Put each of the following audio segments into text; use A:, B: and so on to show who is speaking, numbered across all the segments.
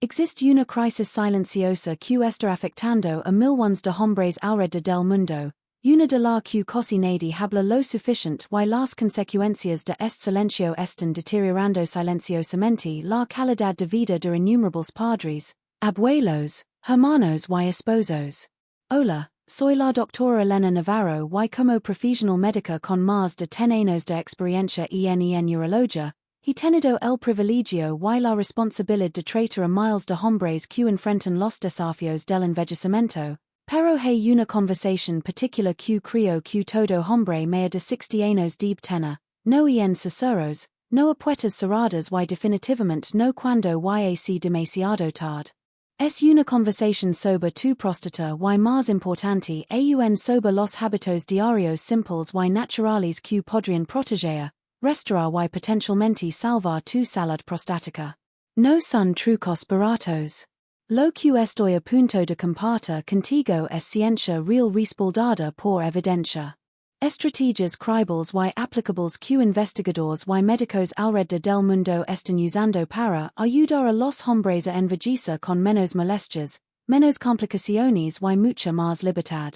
A: Existe una crisis silenciosa que está afectando a millones de hombres alrededor del mundo, una de la que casi nadie habla lo suficiente y las consecuencias de este silencio están deteriorando silenciosamente la calidad de vida de innumerables padres, abuelos, hermanos y esposos. Hola, soy la doctora Elena Navarro y como profesional médica con más de 10 años de experiencia en urología, he tenido el privilegio y la responsabilidad de tratar a miles de hombres que enfrentan los desafíos del envejecimiento, pero hay una conversación particular que creo que todo hombre mayor de 60 años debe tener, no en susurros, no a puertas cerradas y definitivamente no cuando es demasiado tarde. Es una conversación sobre tu próstata y más importante aún sobre los hábitos diarios simples y naturales que podrían proteger, restaurar y potencialmente salvar tu salud prostática. No son trucos baratos. Lo que estoy a punto de compartir contigo es ciencia real respaldada por evidencia. Estrategias creíbles y aplicables que investigadores y médicos alrededor del mundo están usando para ayudar a los hombres a envejecer con menos molestias, menos complicaciones y mucha más libertad.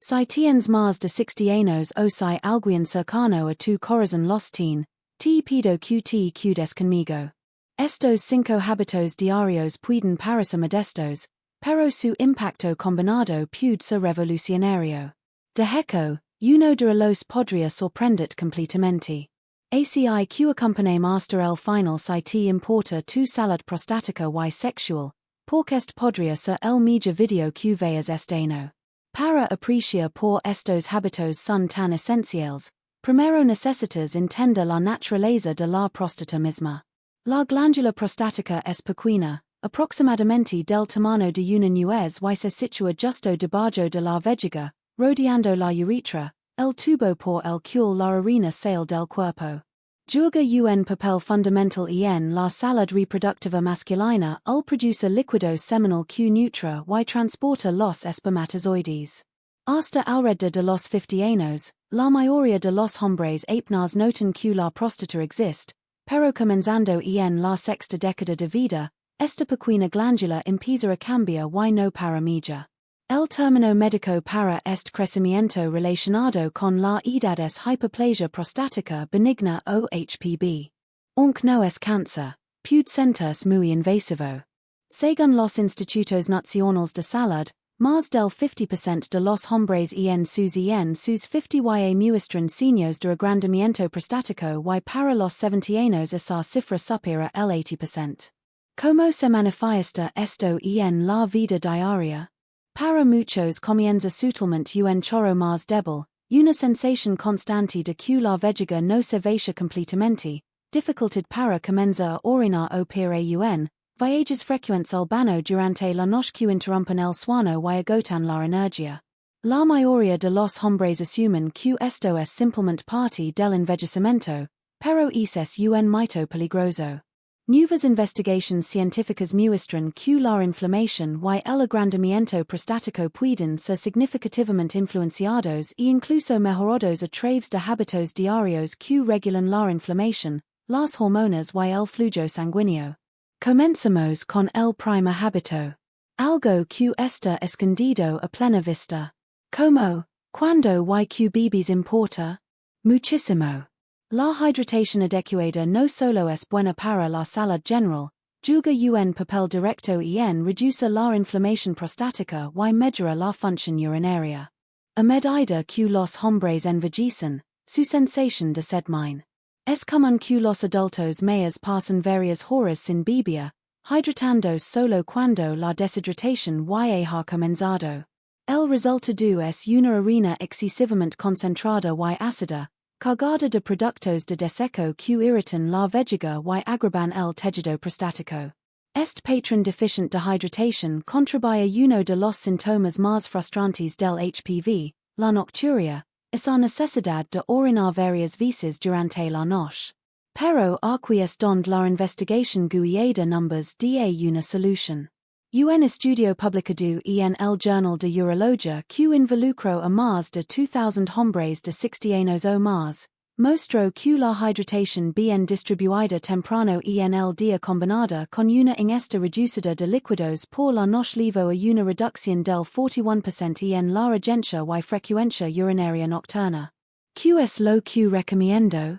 A: Si tienes más de 60 años o si alguien cercano a tu corazón los tiene, te pido que te quedes conmigo. Estos 5 hábitos diarios pueden parecer modestos, pero su impacto combinado puede ser revolucionario. De hecho, uno de los podría sorprenderte completamente. ACI que acompaña hasta el final si te importa tu salud prostática y sexual, porque este podría ser el mejor video que veas este año. Para apreciar por estos hábitos son tan esenciales, primero necesitas entender la naturaleza de la próstata misma. La glándula prostática es pequeña, aproximadamente del tamaño de una nuez y se sitúa justo debajo de la vejiga, rodeando la uretra, el tubo por el cual la orina sale del cuerpo. Juega un papel fundamental en la salud reproductiva masculina al produce líquido seminal que nutre y transporta los espermatozoides. Hasta alrededor de los 50 años, la mayoría de los hombres apenas notan que la próstata existe, pero comenzando en la sexta década de vida, esta pequeña glándula empieza a cambiar y no para milla. El término médico para este crecimiento relacionado con la edad es hiperplasia prostática benigna o HPB. Aunque no es cáncer, puede sentirse muy invasivo. Según los Institutos Nacionales de Salud, más del 50% de los hombres en sus 50 y muestran signos de agrandamiento prostático y para los 70 años esa cifra supera el 80%. ¿Cómo se manifiesta esto en la vida diaria? Para muchos comienza sutilmente un chorro más débil, una sensación constante de que la vejiga no se vacía completamente, dificultad para comenzar a orinar o para viajes frecuentes al baño durante la noche que interrumpen el sueño y agotan la energía. La mayoría de los hombres asumen que esto es simplemente parte del envejecimiento, pero es un mito peligroso. Nuevas investigaciones científicas muestran que la inflamación y el agrandamiento prostático pueden ser significativamente influenciados e incluso mejorados a través de hábitos diarios que regulan la inflamación, las hormonas y el flujo sanguíneo. Comencemos con el primer hábito. Algo que está escondido a plena vista. ¿Cómo? ¿Cuándo y qué bebés importa? Muchísimo. La hidratación adecuada no solo es buena para la salud general, juega un papel directo en reducir la inflamación prostática y mejorar la función urinaria. A medida que los hombres envejecen, su sensación de sed disminuye. Es común que los adultos mayores pasen varias horas sin beber, hidratando solo cuando la deshidratación ha comenzado. El resultado es una orina excesivamente concentrada y ácida, cargada de productos de deseco que irritan la vejiga y agravan el tejido prostático. Este patrón deficient de hidratación contribuye a uno de los síntomas más frustrantes del HPV, la nocturia, esa necesidad de orinar varias veces durante la noche. Pero aquí es donde la investigación guiada numbers da una solución. Un estudio publicado en el Journal de Urología que involucró a más de 2,000 hombres de 60 años o más, Mostro que la hidratación bien distribuida temprano en el día combinada con una ingesta reducida de líquidos por la noche llevó a una reducción del 41% en la urgencia y frecuencia urinaria nocturna. ¿Qué es lo que recomiendo?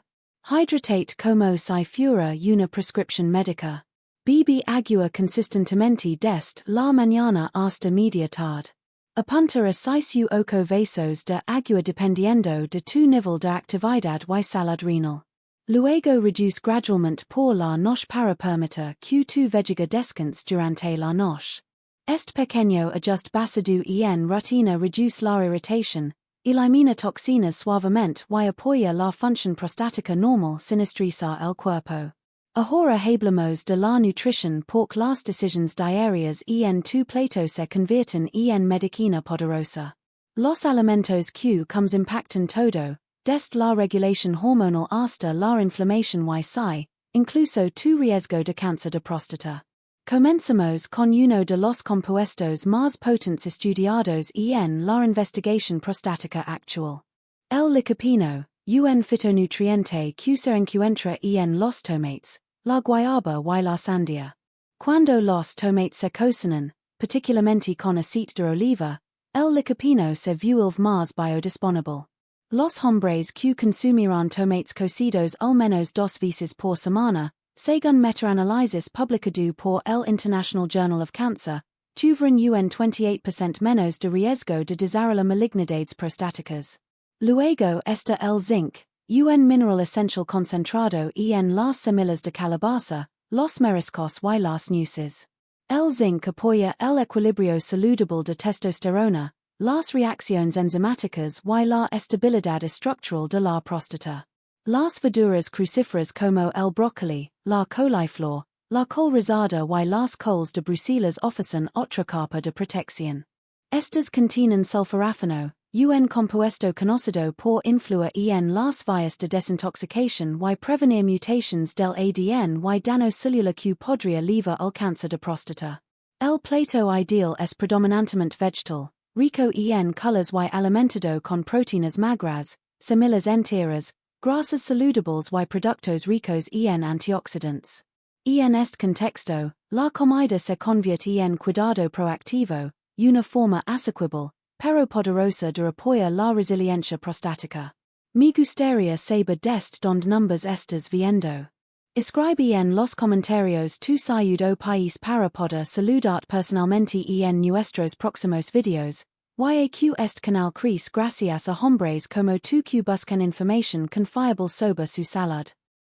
A: Hydratate como si fuera una prescripción médica. Bebe agua consistentemente desde la mañana hasta media tarde. Apunta a 6 u 8 vasos de agua dependiendo de tu nivel de actividad y salud renal. Luego reduce gradualmente por la noche para permitir que tu vejiga descanse durante la noche. Este pequeño ajuste basado en rutina reduce la irritación, elimina toxinas suavemente y apoya la función prostática normal sin estresar el cuerpo. Ahora hablamos de la nutrición porque las decisiones diarias en tu plato se convierten en medicina poderosa. Los alimentos que comes impactan todo, desde la regulación hormonal hasta la inflamación y si, incluso tu riesgo de cáncer de próstata. Comenzamos con uno de los compuestos más potentes estudiados en la investigación prostática actual. El licopeno, un fitonutriente que se encuentra en los tomates, la guayaba y la sandía. Cuando los tomates se cocinan, particularmente con aceite de oliva, el licopeno se vuelve más biodisponible. Los hombres que consumirán tomates cocidos al menos 2 veces por semana, según meta-análisis publicado por el International Journal of Cancer, tuvieron un 28% menos de riesgo de desarrollar malignidades prostáticas. Luego está el zinc, un mineral esencial concentrado en las semillas de calabaza, los mariscos y las nueces. El zinc apoya el equilibrio saludable de testosterona, las reacciones enzimáticas y la estabilidad estructural de la próstata. Las verduras crucíferas como el brócoli, la coliflor, la col rosada y las coles de Bruselas ofrecen otra capa de protección. Estas contienen sulforafano, un compuesto conocido por influir en las vías de desintoxicación y prevenir mutaciones del ADN y daño celular que podría llevar al cáncer de próstata. El plato ideal es predominantemente vegetal, rico en colors y alimentado con proteínas magras, semillas enteras, grasas saludables y productos ricos en antioxidantes. En este contexto, la comida se convierte en cuidado proactivo, una forma asequible, pero poderosa de apoyar la resiliencia prostática. Me gustaría saber desde donde numbers estás viendo. Escribe en los comentarios tu ciudad o país para poder saludarte personalmente en nuestros próximos videos. YAQ este canal crece gracias a hombres como tú que buscan información confiable sobre su salud.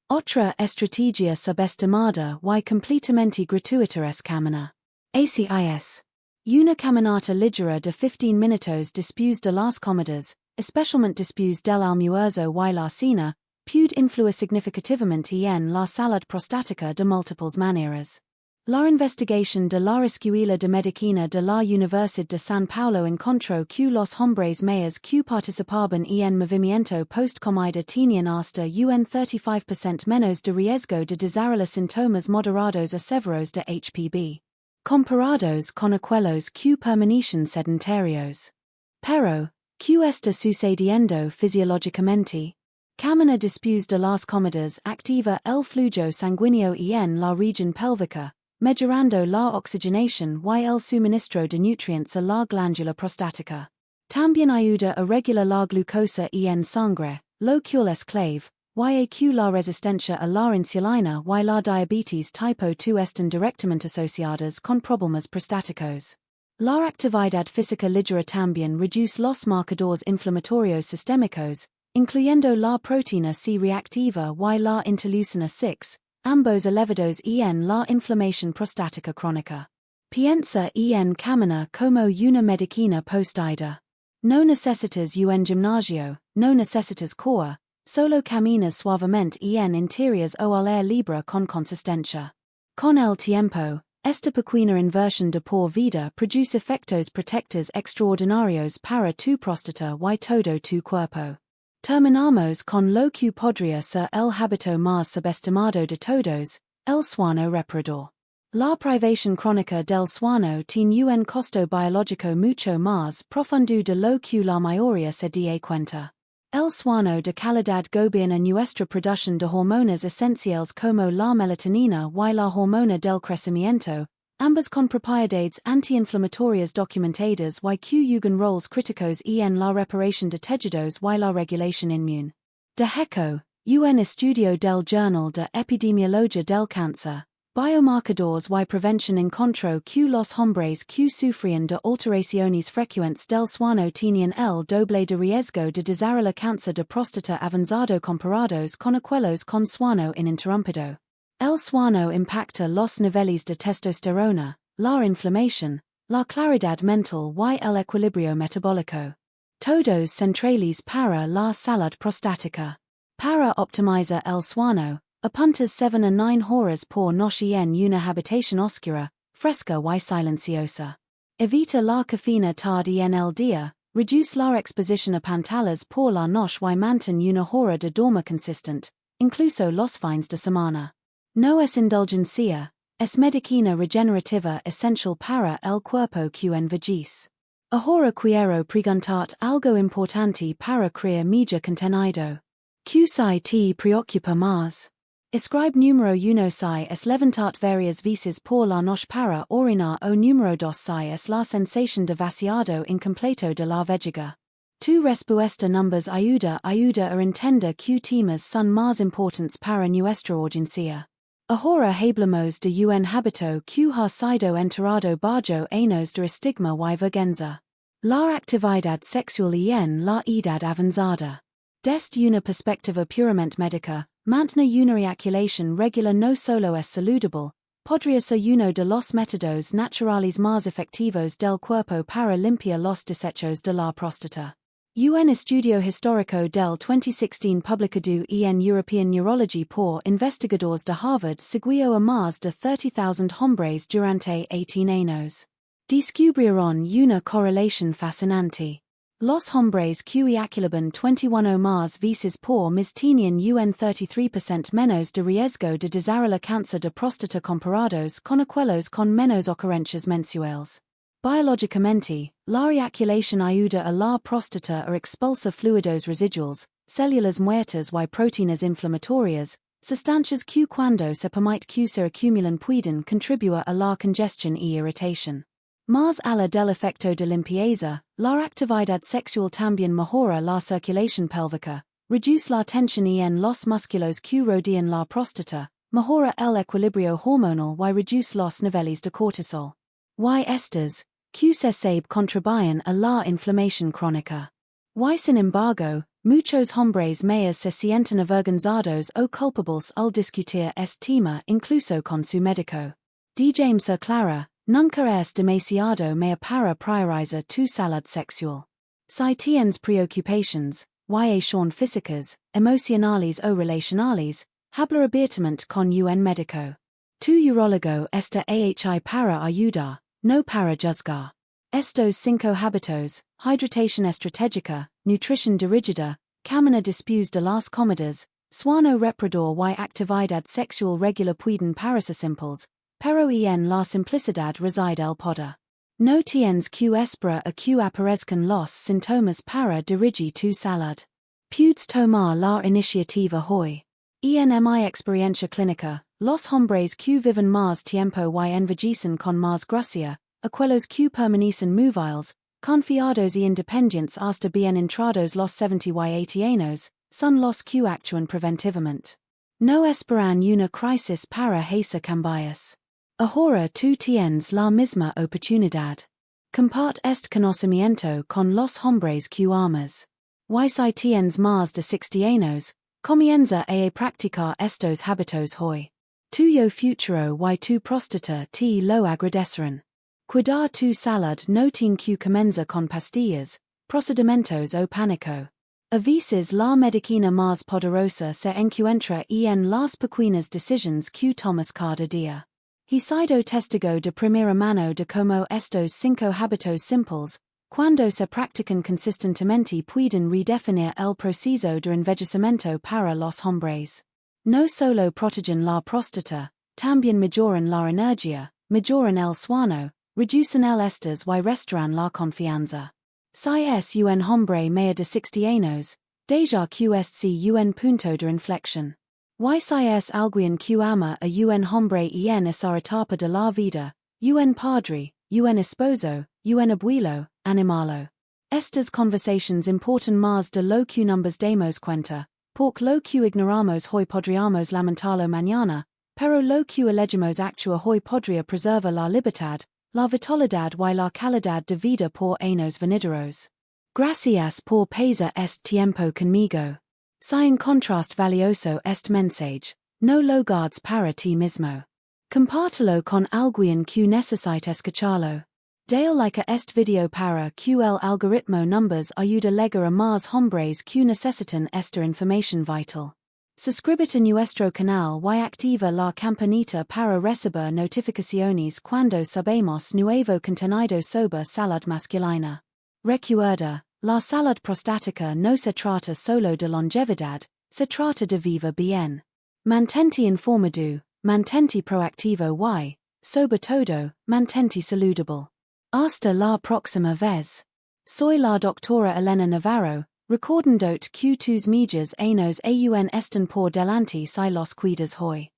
A: Otra estrategia subestimada y completamente gratuita es caminar. ACIS. Una caminata ligera de 15 minutos después de las comidas, especialmente después del almuerzo y la cena, puede influir significativamente en la salud prostática de múltiples maneras. La investigación de la Escuela de Medicina de la Universidad de San Paulo encontró que los hombres mayores que participaban en movimiento post-comida tenían hasta un 35% menos de riesgo de desarrollar síntomas moderados a severos de HPV, comparados con aquellos que permanecen sedentarios. Pero, ¿qué está sucediendo fisiológicamente? Caminar después de las comidas activa el flujo sanguíneo en la región pélvica, mejorando la oxigenación y el suministro de nutrientes a la glándula prostática. También ayuda a regular la glucosa en sangre, lo que es clave, ya que la resistencia a la insulina y la diabetes tipo 2 están directamente asociadas con problemas prostáticos. La actividad física ligera también reduce los marcadores inflamatorios sistémicos, incluyendo la proteína C reactiva y la interleucina 6, ambos elevados en la inflamación prostática crónica. Piensa en caminar como una medicina postida. No necesitas un gimnasio, no necesitas core, solo caminas suavemente en interiores o al aire libre con consistencia. Con el tiempo, esta pequeña inversión de por vida produce efectos protectores extraordinarios para tu próstata y todo tu cuerpo. Terminamos con lo que podría ser el hábito más subestimado de todos, el sueño reparador. La privación crónica del sueño tiene un costo biológico mucho más profundo de lo que la mayoría se da cuenta. El suano de calidad gobierna nuestra producción de hormonas esenciales como la melatonina y la hormona del crecimiento, ambas con propiedades anti-inflamatorias documentadas y que juegan roles críticos en la reparación de tejidos y la regulación inmune. De hecho, un estudio del Journal de Epidemiología del Cáncer, biomarcadores y prevención encontró que los hombres que sufrían de alteraciones frecuentes del suano tenían el doble de riesgo de desarrollar cáncer de próstata avanzado comparados con aquellos con suano ininterrumpido. El suano impacta los niveles de testosterona, la inflamación, la claridad mental y el equilibrio metabólico. Todos centrales para la salud prostática. Para optimizar el suano, apuntas 7 a 9 horas por noche en una habitación oscura, fresca y silenciosa. Evita la cafeína tarde en el día, reduce la exposición a pantallas por la noche y mantén una hora de dormir consistent, incluso los fines de semana. No es indulgencia, es medicina regenerativa esencial para el cuerpo que envejece. Ahora quiero preguntar algo importante para crear mejor contenido. ¿Qué si te preocupa más? Escribe número 1 si es levantar varias veces por la noche para orinar o número 2 si es la sensación de vaciado incompleto de la vejiga. Tu respuesta numbers ayuda a entender que temas son más importantes para nuestra urgencia. Ahora hablamos de un hábito que ha sido enterrado bajo años de estigma y vergüenza. La actividad sexual en la edad avanzada. Desde una perspectiva puramente médica, mantener una eyaculación regular no solo es saludable, podría ser uno de los métodos naturales más efectivos del cuerpo para limpiar los desechos de la próstata. Un estudio histórico del 2016 publicado en European Neurology por investigadores de Harvard siguió a más de 30,000 hombres durante 18 años. Descubrieron una correlación fascinante. Los hombres que eyaculaban 21 o más veces por mes tenían un 33% menos de riesgo de desarrollar cáncer de próstata comparados con aquellos con menos ocurrencias mensuales. Biológicamente, la eyaculación ayuda a la próstata a expulsar fluidos residuales, células muertas y proteínas inflamatorias, sustancias que cuando se permite que se acumulen pueden contribuir a la congestión y irritación. Más allá del efecto de limpieza, la actividad sexual también mejora la circulación pélvica, reduce la tensión en los músculos que rodean la próstata, mejora el equilibrio hormonal y reduce los niveles de cortisol. Y estos, que se sabe contribuyen a la inflamación crónica. Y sin embargo, muchos hombres mayores se sienten avergonzados o culpables al discutir este tema incluso con su médico. Digamos clara, nunca es demasiado mayor para priorizar tu salud sexual. Si tienes preocupaciones, ya sean físicas, emocionales o relacionales, habla abiertamente con un médico. Tu urólogo está ahí para ayudar, no para juzgar. Estos 5 hábitos, hidratación estratégica, nutrición dirigida, camino después de las comidas, suano reparador y actividad sexual regular pueden parecer simples, pero en la simplicidad reside el poder. No tienes que esperar a que aparezcan los síntomas para dirigir tu salud. Puedes tomar la iniciativa hoy. En mi experiencia clínica, los hombres que viven más tiempo y envejecen con más gracia, aquellos que permanecen móviles, confiados y independientes hasta bien entrados los 70 y 80 años, son los que actúan preventivamente. No esperan una crisis para hacer cambios. Ahora tú tienes la misma oportunidad. Comparte este conocimiento con los hombres que amas. Y si tienes más de 60 años, comienza a practicar estos hábitos hoy. Tuyo futuro y tu próstata te lo agradecerán. Cuidar tu salud no tiene que comenzar con pastillas, procedimientos o pánico. A veces la medicina más poderosa se encuentra en las pequeñas decisiones que tomas cada día. He sido testigo de primera mano de cómo estos 5 hábitos simples, cuando se practican consistentemente pueden redefinir el proceso de envejecimiento para los hombres. No solo protegen la próstata, también mejoran la energía, mejoran el sueño, reducen el estrés y restauran la confianza. Si es un hombre mayor de 60 años, Deja QSC UN punto de inflexión. Y si es alguien que ama a un hombre en esa etapa de la vida, un padre, un esposo, un abuelo, animalo. Estas conversations importan más de lo que nos damos cuenta, porque lo que ignoramos hoy podríamos lamentarlo mañana, pero lo que elegimos actuar hoy podría preservar la libertad, la vitalidad y la calidad de vida por años venideros. Gracias por pasar este tiempo conmigo. Si en contrast valioso este mensaje, no lo guardes para ti mismo. Compártelo con alguien que necesite escucharlo. Dale like a este video para que el algoritmo numbers ayude a llegar a más hombres que necesitan esta información vital. Suscríbete a nuestro canal y activa la campanita para recibir notificaciones cuando subamos nuevo contenido sobre salud masculina. Recuerda, la salud prostática no se trata solo de longevidad, se trata de vivir bien. Mantente informado, mantente proactivo y, sobre todo, mantente saludable. Hasta la próxima vez. Soy la doctora Elena Navarro, recordando que tus medios años aún están por delante si los cuidas hoy.